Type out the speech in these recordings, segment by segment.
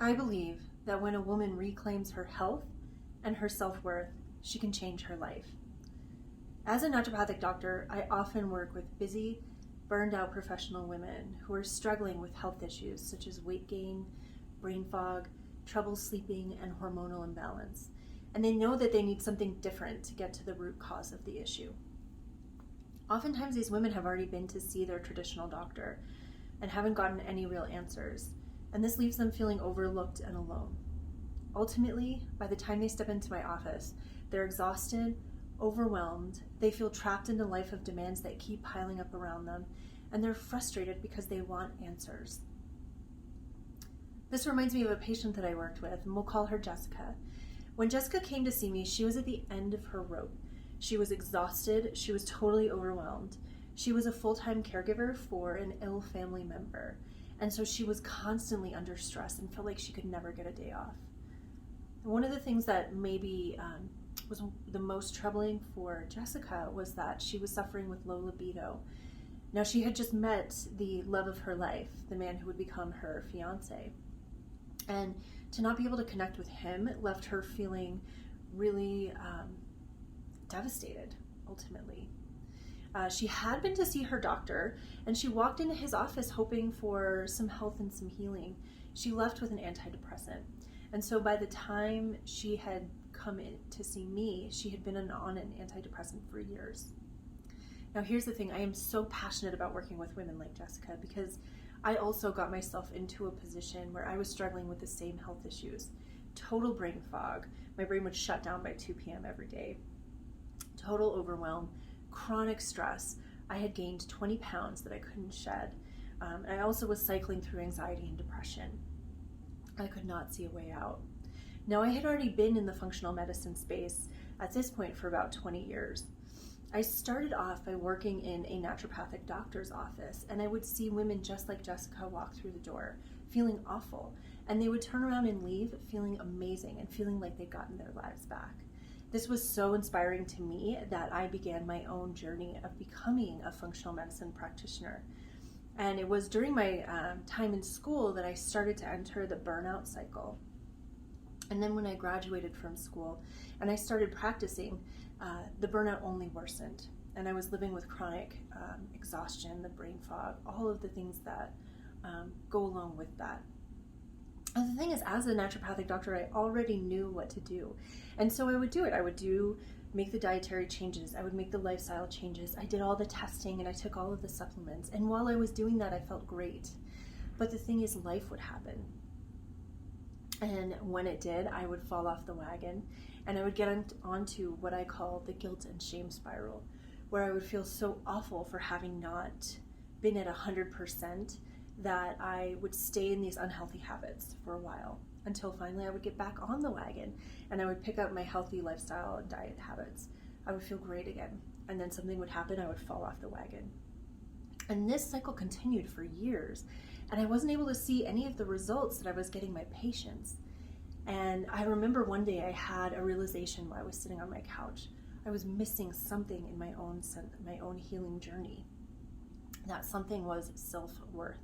I believe that when a woman reclaims her health and her self-worth, she can change her life. As a naturopathic doctor, I often work with busy, burned out professional women who are struggling with health issues such as weight gain, brain fog, trouble sleeping, and hormonal imbalance. And they know that they need something different to get to the root cause of the issue. Oftentimes these women have already been to see their traditional doctor and haven't gotten any real answers, and this leaves them feeling overlooked and alone. Ultimately, by the time they step into my office, they're exhausted, overwhelmed, they feel trapped in a life of demands that keep piling up around them, and they're frustrated because they want answers. This reminds me of a patient that I worked with, and we'll call her Jessica. When Jessica came to see me, she was at the end of her rope. She was exhausted, she was totally overwhelmed. She was a full-time caregiver for an ill family member, and so she was constantly under stress and felt like she could never get a day off. One of the things that maybe was the most troubling for Jessica was that she was suffering with low libido. Now, she had just met the love of her life, the man who would become her fiance. And to not be able to connect with him left her feeling really devastated, ultimately. She had been to see her doctor, and she walked into his office hoping for some health and some healing. She left with an antidepressant. And so by the time she had come in to see me, she had been on an antidepressant for years. Now here's the thing, I am so passionate about working with women like Jessica because I also got myself into a position where I was struggling with the same health issues. Total brain fog. My brain would shut down by 2 p.m. every day. Total overwhelm, chronic stress. I had gained 20 pounds that I couldn't shed. I also was cycling through anxiety and depression. I could not see a way out. Now, I had already been in the functional medicine space at this point for about 20 years. I started off by working in a naturopathic doctor's office, and I would see women just like Jessica walk through the door, feeling awful, and they would turn around and leave feeling amazing and feeling like they'd gotten their lives back. This was so inspiring to me that I began my own journey of becoming a functional medicine practitioner. And it was during my time in school that I started to enter the burnout cycle. And then when I graduated from school and I started practicing, the burnout only worsened. And I was living with chronic exhaustion, the brain fog, all of the things that go along with that. And the thing is, as a naturopathic doctor, I already knew what to do. And so I would do it. I would make the dietary changes. I would make the lifestyle changes. I did all the testing and I took all of the supplements. And while I was doing that, I felt great. But the thing is, life would happen. And when it did, I would fall off the wagon and I would get onto what I call the guilt and shame spiral, where I would feel so awful for having not been at 100% that I would stay in these unhealthy habits for a while until finally I would get back on the wagon and I would pick up my healthy lifestyle and diet habits. I would feel great again, and then something would happen, I would fall off the wagon. And this cycle continued for years, and I wasn't able to see any of the results that I was getting my patients. And I remember one day I had a realization while I was sitting on my couch. I was missing something in my own healing journey. That something was self-worth.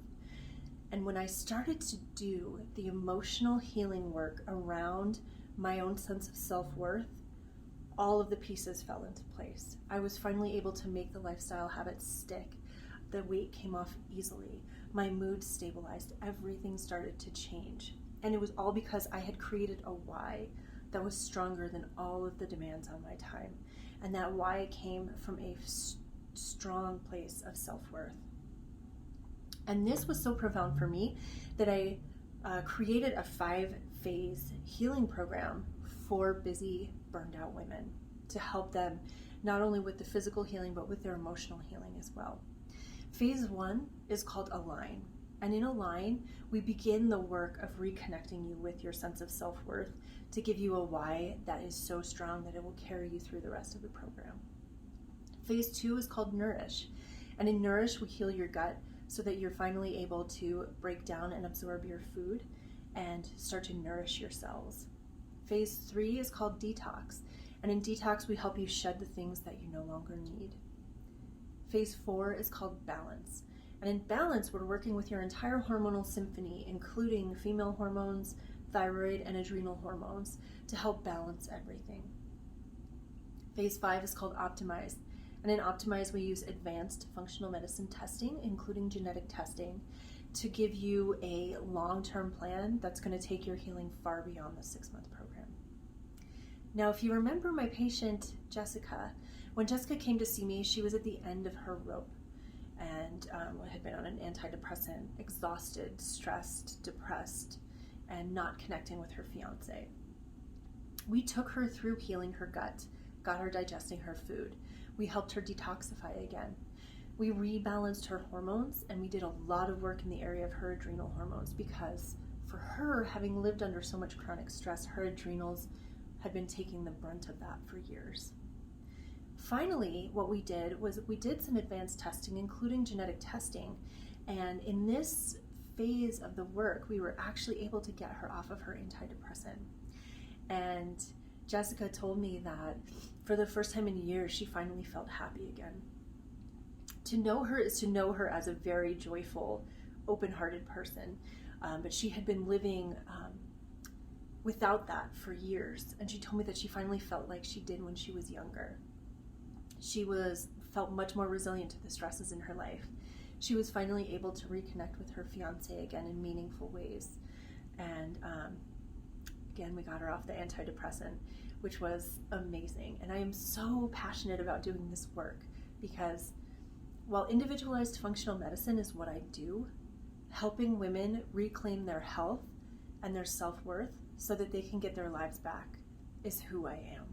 And when I started to do the emotional healing work around my own sense of self-worth, all of the pieces fell into place. I was finally able to make the lifestyle habits stick. The weight came off easily. My mood stabilized. Everything started to change. And it was all because I had created a why that was stronger than all of the demands on my time. And that why came from a strong place of self-worth. And this was so profound for me that I created a 5-phase healing program for busy, burned out women to help them not only with the physical healing, but with their emotional healing as well. Phase 1 is called Align. And in Align, we begin the work of reconnecting you with your sense of self-worth to give you a why that is so strong that it will carry you through the rest of the program. Phase 2 is called Nourish. And in Nourish, we heal your gut so that you're finally able to break down and absorb your food and start to nourish your cells. Phase 3 is called Detox. And in Detox, we help you shed the things that you no longer need. Phase 4 is called Balance. And in balance, we're working with your entire hormonal symphony, including female hormones, thyroid, and adrenal hormones, to help balance everything. Phase 5 is called Optimize. And in Optimize, we use advanced functional medicine testing, including genetic testing, to give you a long-term plan that's going to take your healing far beyond the 6-month program. Now, if you remember my patient, Jessica, when Jessica came to see me, she was at the end of her rope and had been on an antidepressant, exhausted, stressed, depressed, and not connecting with her fiance. We took her through healing her gut, got her digesting her food. We helped her detoxify again. We rebalanced her hormones, and we did a lot of work in the area of her adrenal hormones because for her, having lived under so much chronic stress, her adrenals had been taking the brunt of that for years. Finally, what we did was we did some advanced testing, including genetic testing, and in this phase of the work, we were actually able to get her off of her antidepressant. And Jessica told me that for the first time in years, she finally felt happy again. To know her is to know her as a very joyful, open-hearted person, but she had been living without that for years, and she told me that she finally felt like she did when she was younger. She felt much more resilient to the stresses in her life. She was finally able to reconnect with her fiance again in meaningful ways. And again, we got her off the antidepressant, which was amazing. And I am so passionate about doing this work because while individualized functional medicine is what I do, helping women reclaim their health and their self-worth so that they can get their lives back is who I am.